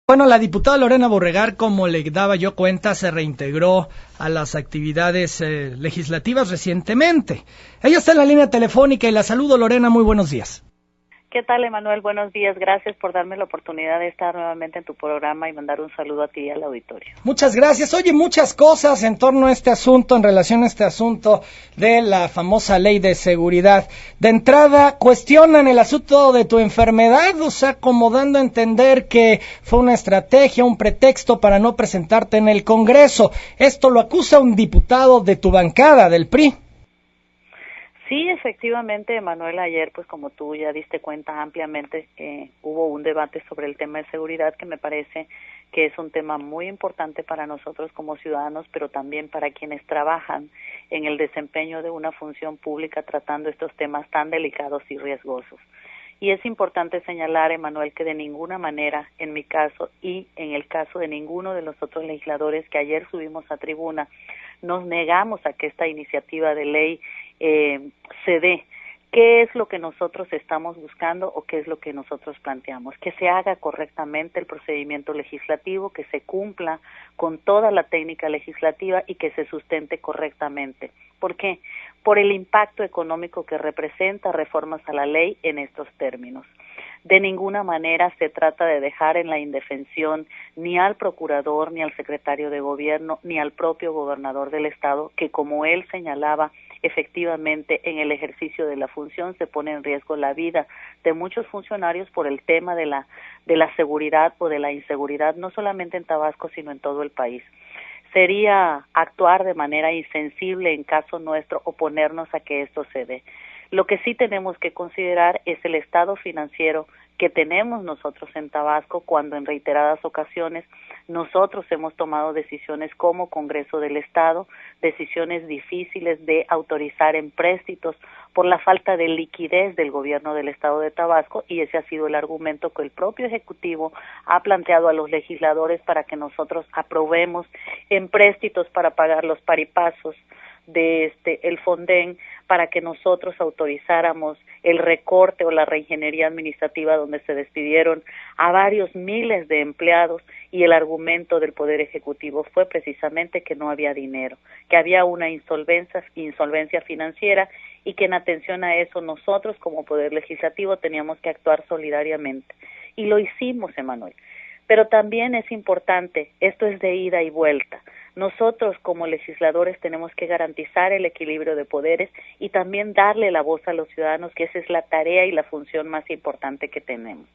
Bueno, la diputada Lorena Borregar, como le daba yo cuenta, se reintegró a las actividades legislativas recientemente. Ella está en la línea telefónica y la saludo. Lorena, muy buenos días. ¿Qué tal, Emanuel? Buenos días. Gracias por darme la oportunidad de estar nuevamente en tu programa y mandar un saludo a ti y al auditorio. Muchas gracias. Oye, muchas cosas en torno a este asunto, en relación a este asunto de la famosa ley de seguridad. De entrada, cuestionan el asunto de tu enfermedad, o sea, como dando a entender que fue una estrategia, un pretexto para no presentarte en el Congreso. Esto lo acusa un diputado de tu bancada, del PRI. Sí, efectivamente, Manuel, ayer, pues como tú ya diste cuenta ampliamente, hubo un debate sobre el tema de seguridad que me parece que es un tema muy importante para nosotros como ciudadanos, pero también para quienes trabajan en el desempeño de una función pública tratando estos temas tan delicados y riesgosos. Y es importante señalar, Emanuel, que de ninguna manera, en mi caso y en el caso de ninguno de los otros legisladores que ayer subimos a tribuna, nos negamos a que esta iniciativa de ley se dé. ¿Qué es lo que nosotros estamos buscando o qué es lo que nosotros planteamos? Que se haga correctamente el procedimiento legislativo, que se cumpla con toda la técnica legislativa y que se sustente correctamente. ¿Por qué? Por el impacto económico que representa reformas a la ley en estos términos. De ninguna manera se trata de dejar en la indefensión ni al procurador, ni al secretario de gobierno, ni al propio gobernador del estado, que como él señalaba, efectivamente en el ejercicio de la función se pone en riesgo la vida de muchos funcionarios por el tema de la seguridad o de la inseguridad, no solamente en Tabasco, sino en todo el país. Sería actuar de manera insensible en caso nuestro oponernos a que esto se dé. Lo que sí tenemos que considerar es el estado financiero que tenemos nosotros en Tabasco cuando en reiteradas ocasiones nosotros hemos tomado decisiones como Congreso del Estado, decisiones difíciles de autorizar empréstitos por la falta de liquidez del gobierno del Estado de Tabasco, y ese ha sido el argumento que el propio Ejecutivo ha planteado a los legisladores para que nosotros aprobemos empréstitos para pagar los paripasos de el Fonden, para que nosotros autorizáramos el recorte o la reingeniería administrativa donde se despidieron a varios miles de empleados, y el argumento del Poder Ejecutivo fue precisamente que no había dinero, que había una insolvencia financiera, y que en atención a eso nosotros como Poder Legislativo teníamos que actuar solidariamente. Y lo hicimos, Emanuel. Pero también es importante, esto es de ida y vuelta. Nosotros como legisladores tenemos que garantizar el equilibrio de poderes y también darle la voz a los ciudadanos, que esa es la tarea y la función más importante que tenemos.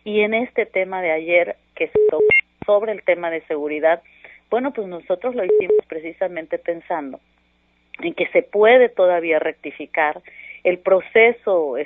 Y en este tema de ayer, que se tocó sobre el tema de seguridad, bueno, pues nosotros lo hicimos precisamente pensando en que se puede todavía rectificar. El proceso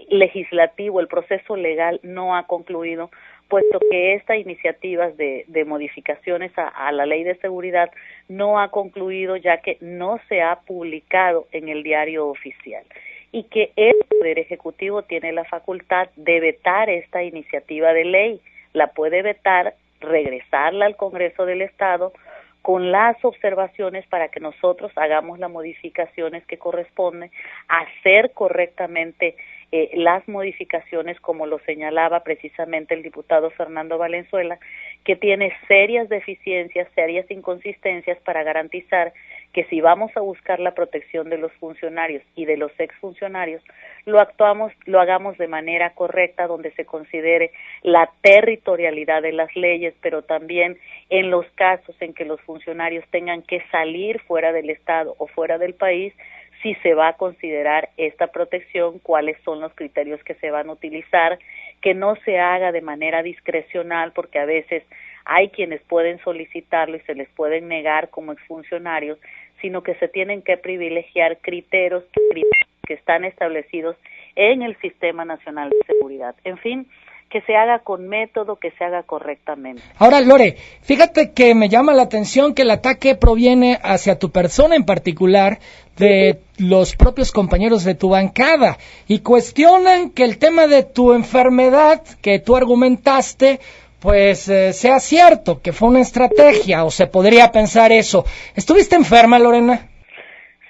legislativo, el proceso legal no ha concluido, puesto que esta iniciativa de modificaciones a la ley de seguridad no ha concluido, ya que no se ha publicado en el diario oficial, y que el Poder Ejecutivo tiene la facultad de vetar esta iniciativa de ley. La puede vetar, regresarla al Congreso del Estado con las observaciones para que nosotros hagamos las modificaciones que corresponden, hacer correctamente las modificaciones, como lo señalaba precisamente el diputado Fernando Valenzuela, que tiene serias deficiencias, serias inconsistencias para garantizar que si vamos a buscar la protección de los funcionarios y de los exfuncionarios, lo hagamos de manera correcta, donde se considere la territorialidad de las leyes, pero también en los casos en que los funcionarios tengan que salir fuera del estado o fuera del país, si se va a considerar esta protección, cuáles son los criterios que se van a utilizar, que no se haga de manera discrecional, porque a veces hay quienes pueden solicitarlo y se les pueden negar como exfuncionarios, sino que se tienen que privilegiar criterios que están establecidos en el Sistema Nacional de Seguridad. En fin, que se haga con método, que se haga correctamente. Ahora, Lore, fíjate que me llama la atención que el ataque proviene hacia tu persona en particular de los propios compañeros de tu bancada, y cuestionan que el tema de tu enfermedad que tú argumentaste pues sea cierto, que fue una estrategia, o se podría pensar eso. ¿Estuviste enferma, Lorena?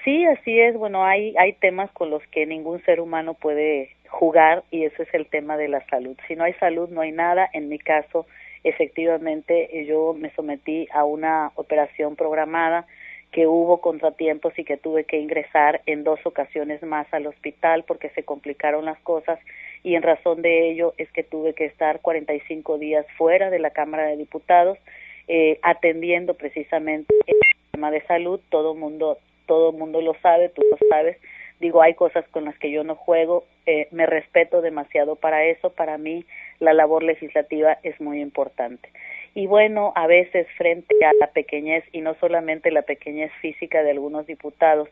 Sí, así es. Bueno, hay temas con los que ningún ser humano puede jugar, y ese es el tema de la salud. Si no hay salud, no hay nada. En mi caso, efectivamente yo me sometí a una operación programada, que hubo contratiempos y que tuve que ingresar en 2 ocasiones más al hospital porque se complicaron las cosas, y en razón de ello es que tuve que estar 45 días fuera de la Cámara de Diputados, atendiendo precisamente el tema de salud. Todo mundo lo sabe, tú lo sabes. Digo, hay cosas con las que yo no juego, me respeto demasiado para eso. Para mí la labor legislativa es muy importante. Y bueno, a veces frente a la pequeñez, y no solamente la pequeñez física de algunos diputados,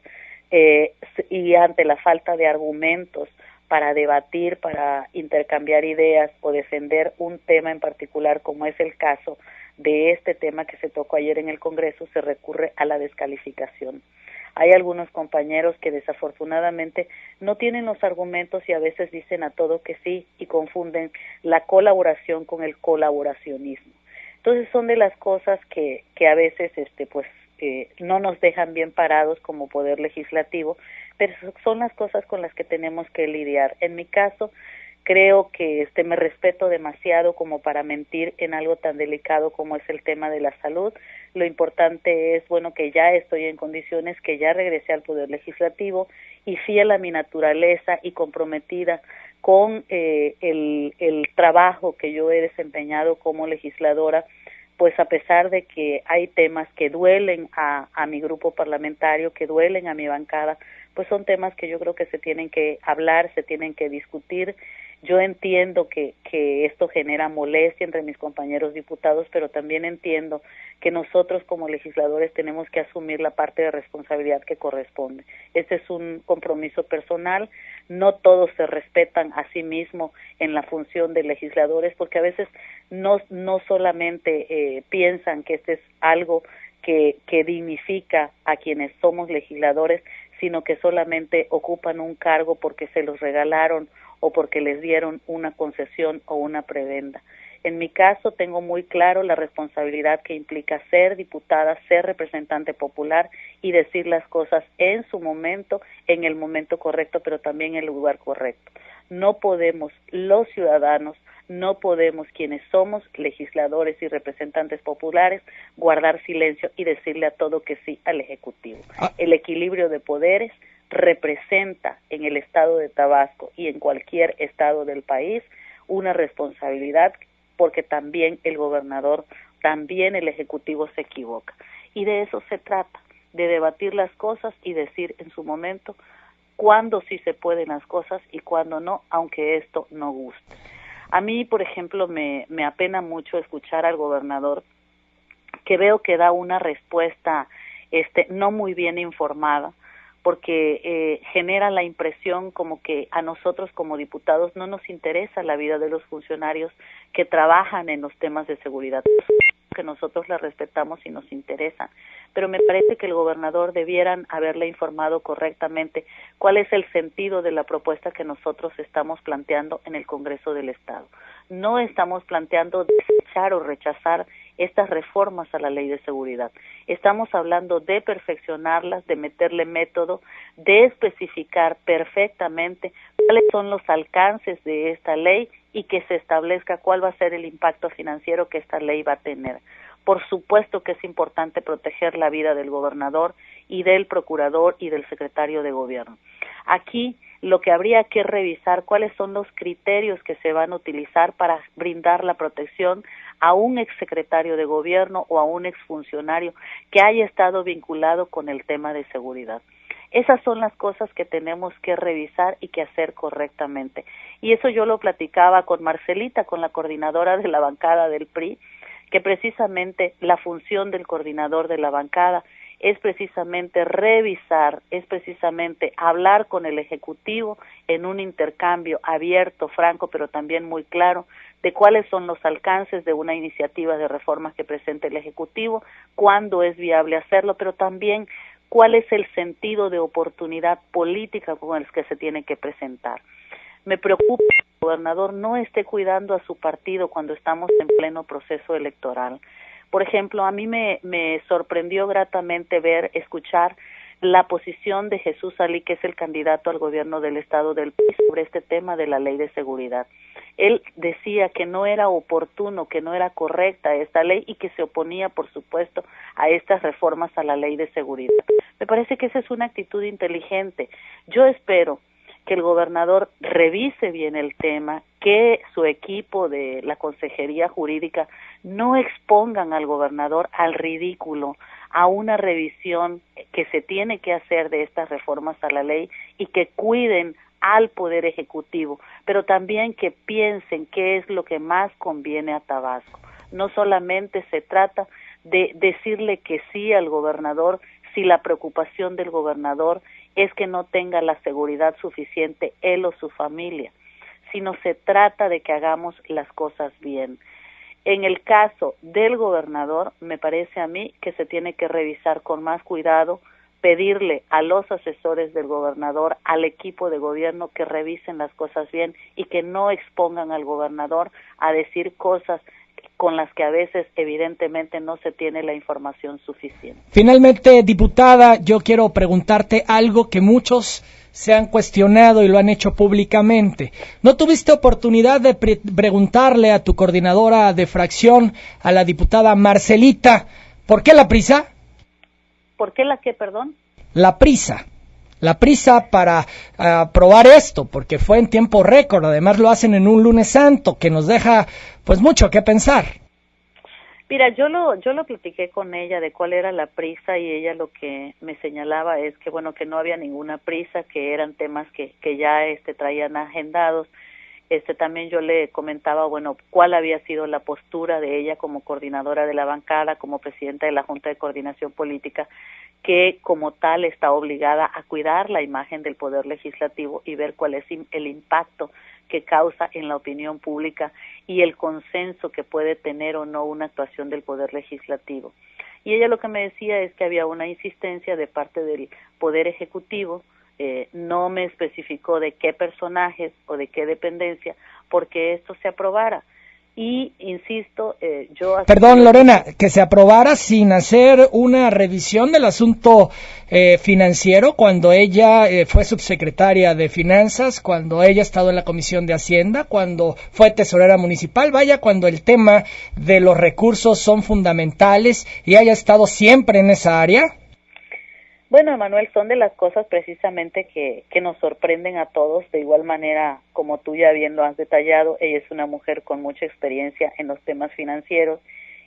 y ante la falta de argumentos para debatir, para intercambiar ideas o defender un tema en particular, como es el caso de este tema que se tocó ayer en el Congreso, se recurre a la descalificación. Hay algunos compañeros que desafortunadamente no tienen los argumentos y a veces dicen a todo que sí y confunden la colaboración con el colaboracionismo. Entonces son de las cosas que a veces no nos dejan bien parados como poder legislativo, pero son las cosas con las que tenemos que lidiar. En mi caso, creo que me respeto demasiado como para mentir en algo tan delicado como es el tema de la salud. Lo importante es, bueno, que ya estoy en condiciones, que ya regresé al Poder Legislativo y fiel a mi naturaleza y comprometida con el trabajo que yo he desempeñado como legisladora, pues a pesar de que hay temas que duelen a mi grupo parlamentario, que duelen a mi bancada, pues son temas que yo creo que se tienen que hablar, se tienen que discutir. Yo entiendo que esto genera molestia entre mis compañeros diputados, pero también entiendo que nosotros como legisladores tenemos que asumir la parte de responsabilidad que corresponde. Este es un compromiso personal. No todos se respetan a sí mismos en la función de legisladores, porque a veces no solamente piensan que este es algo que dignifica a quienes somos legisladores, sino que solamente ocupan un cargo porque se los regalaron o porque les dieron una concesión o una prebenda. En mi caso tengo muy claro la responsabilidad que implica ser diputada, ser representante popular y decir las cosas en su momento, en el momento correcto, pero también en el lugar correcto. No podemos, los ciudadanos, no podemos, quienes somos legisladores y representantes populares, guardar silencio y decirle a todo que sí al Ejecutivo. El equilibrio de poderes representa en el estado de Tabasco y en cualquier estado del país una responsabilidad, porque también el gobernador, también el Ejecutivo se equivoca. Y de eso se trata, de debatir las cosas y decir en su momento cuándo sí se pueden las cosas y cuándo no, aunque esto no guste. A mí, por ejemplo, me apena mucho escuchar al gobernador, que veo que da una respuesta no muy bien informada, porque genera la impresión como que a nosotros como diputados no nos interesa la vida de los funcionarios que trabajan en los temas de seguridad, que nosotros la respetamos y nos interesa, pero me parece que el gobernador debieran haberle informado correctamente cuál es el sentido de la propuesta que nosotros estamos planteando en el Congreso del Estado. No estamos planteando desechar o rechazar estas reformas a la Ley de Seguridad. Estamos hablando de perfeccionarlas, de meterle método, de especificar perfectamente cuáles son los alcances de esta ley y que se establezca cuál va a ser el impacto financiero que esta ley va a tener. Por supuesto que es importante proteger la vida del gobernador y del procurador y del secretario de gobierno. Aquí lo que habría que revisar cuáles son los criterios que se van a utilizar para brindar la protección a un exsecretario de gobierno o a un exfuncionario que haya estado vinculado con el tema de seguridad. Esas son las cosas que tenemos que revisar y que hacer correctamente. Y eso yo lo platicaba con Marcelita, con la coordinadora de la bancada del PRI, que precisamente la función del coordinador de la bancada es precisamente revisar, es precisamente hablar con el Ejecutivo en un intercambio abierto, franco, pero también muy claro, de cuáles son los alcances de una iniciativa de reformas que presente el Ejecutivo, cuándo es viable hacerlo, pero también cuál es el sentido de oportunidad política con el que se tiene que presentar. Me preocupa que el gobernador no esté cuidando a su partido cuando estamos en pleno proceso electoral. Por ejemplo, a mí me sorprendió gratamente escuchar la posición de Jesús Alí, que es el candidato al gobierno del estado del país, sobre este tema de la ley de seguridad. Él decía que no era oportuno, que no era correcta esta ley y que se oponía, por supuesto, a estas reformas a la ley de seguridad. Me parece que esa es una actitud inteligente. Yo espero que el gobernador revise bien el tema, que su equipo de la Consejería Jurídica no expongan al gobernador al ridículo, a una revisión que se tiene que hacer de estas reformas a la ley y que cuiden al Poder Ejecutivo, pero también que piensen qué es lo que más conviene a Tabasco. No solamente se trata de decirle que sí al gobernador si la preocupación del gobernador es que no tenga la seguridad suficiente él o su familia, sino se trata de que hagamos las cosas bien. En el caso del gobernador, me parece a mí que se tiene que revisar con más cuidado, pedirle a los asesores del gobernador, al equipo de gobierno, que revisen las cosas bien y que no expongan al gobernador a decir cosas con las que a veces evidentemente no se tiene la información suficiente. Finalmente, diputada, yo quiero preguntarte algo que muchos se han cuestionado y lo han hecho públicamente. ¿No tuviste oportunidad de preguntarle a tu coordinadora de fracción, a la diputada Marcelita, por qué la prisa? ¿Por qué la qué, perdón? La prisa para aprobar esto, porque fue en tiempo récord, además lo hacen en un lunes santo, que nos deja pues mucho que pensar. Mira, yo lo platiqué con ella de cuál era la prisa y ella lo que me señalaba es que bueno, que no había ninguna prisa, que eran temas que ya traían agendados. También yo le comentaba, bueno, cuál había sido la postura de ella como coordinadora de la bancada, como presidenta de la Junta de Coordinación Política, que como tal está obligada a cuidar la imagen del Poder Legislativo y ver cuál es el impacto que causa en la opinión pública y el consenso que puede tener o no una actuación del Poder Legislativo. Y ella lo que me decía es que había una insistencia de parte del Poder Ejecutivo, no me especificó de qué personajes o de qué dependencia, porque esto se aprobara. Y, insisto, Perdón, Lorena, que se aprobara sin hacer una revisión del asunto financiero, cuando ella fue subsecretaria de Finanzas, cuando ella ha estado en la Comisión de Hacienda, cuando fue tesorera municipal, vaya, cuando el tema de los recursos son fundamentales y haya estado siempre en esa área. Bueno, Emanuel, son de las cosas precisamente que nos sorprenden a todos, de igual manera como tú ya bien lo has detallado. Ella es una mujer con mucha experiencia en los temas financieros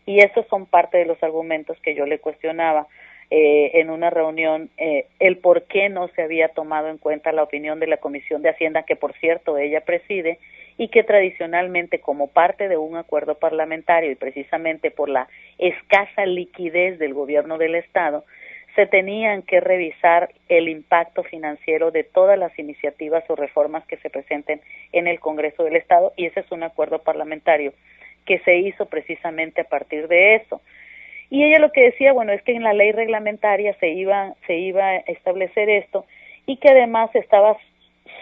y esos son parte de los argumentos que yo le cuestionaba en una reunión, el por qué no se había tomado en cuenta la opinión de la Comisión de Hacienda, que por cierto ella preside, y que tradicionalmente como parte de un acuerdo parlamentario y precisamente por la escasa liquidez del gobierno del Estado, se tenían que revisar el impacto financiero de todas las iniciativas o reformas que se presenten en el Congreso del Estado, y ese es un acuerdo parlamentario que se hizo precisamente a partir de eso. Y ella lo que decía, bueno, es que en la ley reglamentaria se iba a establecer esto y que además estaba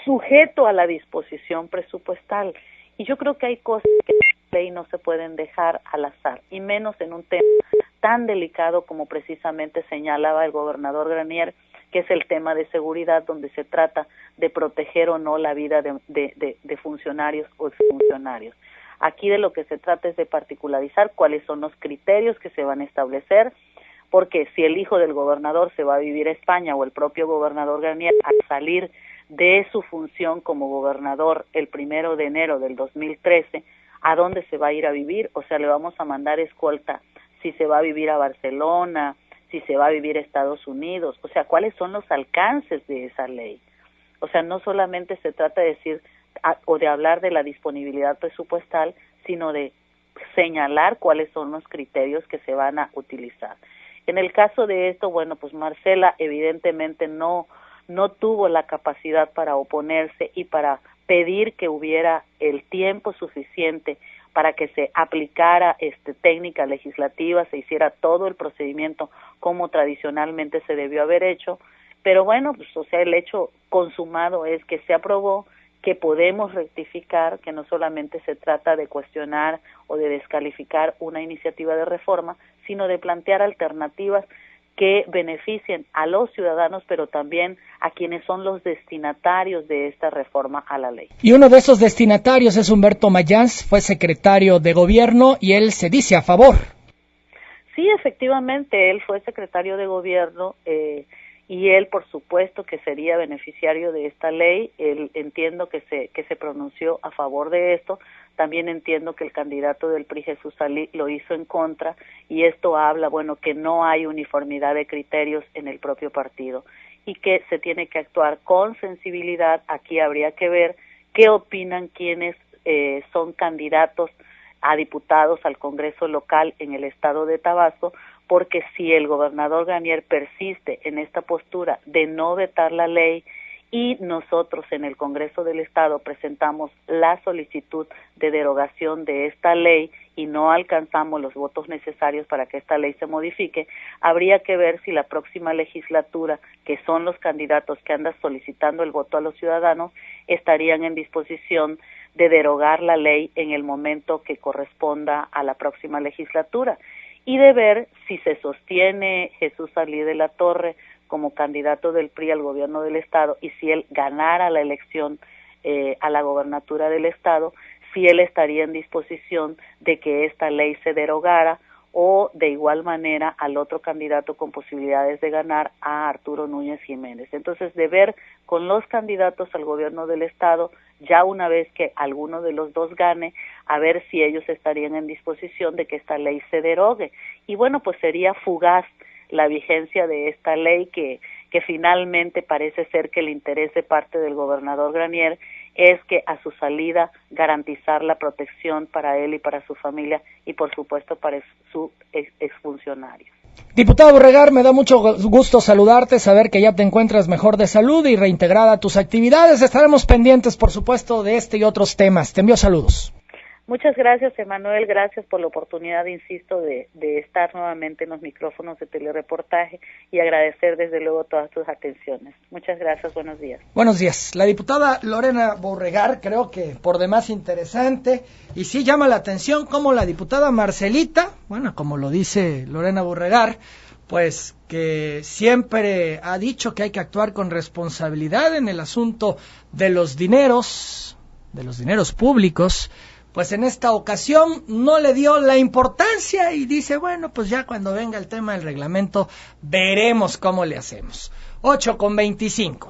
sujeto a la disposición presupuestal. Y yo creo que hay cosas que en la ley no se pueden dejar al azar, y menos en un tema tan delicado como precisamente señalaba el gobernador Granier, que es el tema de seguridad, donde se trata de proteger o no la vida de funcionarios o exfuncionarios. Aquí de lo que se trata es de particularizar cuáles son los criterios que se van a establecer, porque si el hijo del gobernador se va a vivir a España o el propio gobernador Granier al salir de su función como gobernador el 1 de enero del 2013, ¿a dónde se va a ir a vivir? O sea, le vamos a mandar escolta si se va a vivir a Barcelona, si se va a vivir a Estados Unidos, o sea, ¿cuáles son los alcances de esa ley? O sea, no solamente se trata de decir o de hablar de la disponibilidad presupuestal, sino de señalar cuáles son los criterios que se van a utilizar. En el caso de esto, bueno, pues Marcela evidentemente no tuvo la capacidad para oponerse y para pedir que hubiera el tiempo suficiente para que se aplicara técnica legislativa, se hiciera todo el procedimiento como tradicionalmente se debió haber hecho, pero bueno, pues, o sea, el hecho consumado es que se aprobó, que podemos rectificar, que no solamente se trata de cuestionar o de descalificar una iniciativa de reforma, sino de plantear alternativas que beneficien a los ciudadanos, pero también a quienes son los destinatarios de esta reforma a la ley. Y uno de esos destinatarios es Humberto Mayans, fue secretario de gobierno y él se dice a favor. Sí, efectivamente, él fue secretario de gobierno y él, por supuesto, que sería beneficiario de esta ley. Él entiendo que se pronunció a favor de esto. También entiendo que el candidato del PRI, Jesús Alí, lo hizo en contra, y esto habla, bueno, que no hay uniformidad de criterios en el propio partido y que se tiene que actuar con sensibilidad. Aquí habría que ver qué opinan quienes son candidatos a diputados al Congreso local en el estado de Tabasco, porque si el gobernador Granier persiste en esta postura de no vetar la ley y nosotros en el Congreso del Estado presentamos la solicitud de derogación de esta ley y no alcanzamos los votos necesarios para que esta ley se modifique, habría que ver si la próxima legislatura, que son los candidatos que andan solicitando el voto a los ciudadanos, estarían en disposición de derogar la ley en el momento que corresponda a la próxima legislatura, y de ver si se sostiene Jesús Alí de la Torre como candidato del PRI al gobierno del Estado, y si él ganara la elección a la gobernatura del Estado, si él estaría en disposición de que esta ley se derogara, o de igual manera al otro candidato con posibilidades de ganar, a Arturo Núñez Jiménez. Entonces, de ver con los candidatos al gobierno del Estado, ya una vez que alguno de los dos gane, a ver si ellos estarían en disposición de que esta ley se derogue. Y bueno, pues sería fugaz la vigencia de esta ley que finalmente parece ser que el interés de parte del gobernador Granier es que a su salida garantizar la protección para él y para su familia y por supuesto para su exfuncionario. Diputado Borregar, me da mucho gusto saludarte, saber que ya te encuentras mejor de salud y reintegrada a tus actividades. Estaremos pendientes, por supuesto, de este y otros temas. Te envío saludos. Muchas gracias, Emanuel, gracias por la oportunidad, insisto, de estar nuevamente en los micrófonos de telereportaje y agradecer desde luego todas tus atenciones. Muchas gracias, buenos días. Buenos días. La diputada Lorena Borregar, creo que por demás interesante, y sí llama la atención cómo la diputada Marcelita, bueno, como lo dice Lorena Borregar, pues que siempre ha dicho que hay que actuar con responsabilidad en el asunto de los dineros públicos. Pues en esta ocasión no le dio la importancia y dice, bueno, pues ya cuando venga el tema del reglamento veremos cómo le hacemos. 8:25.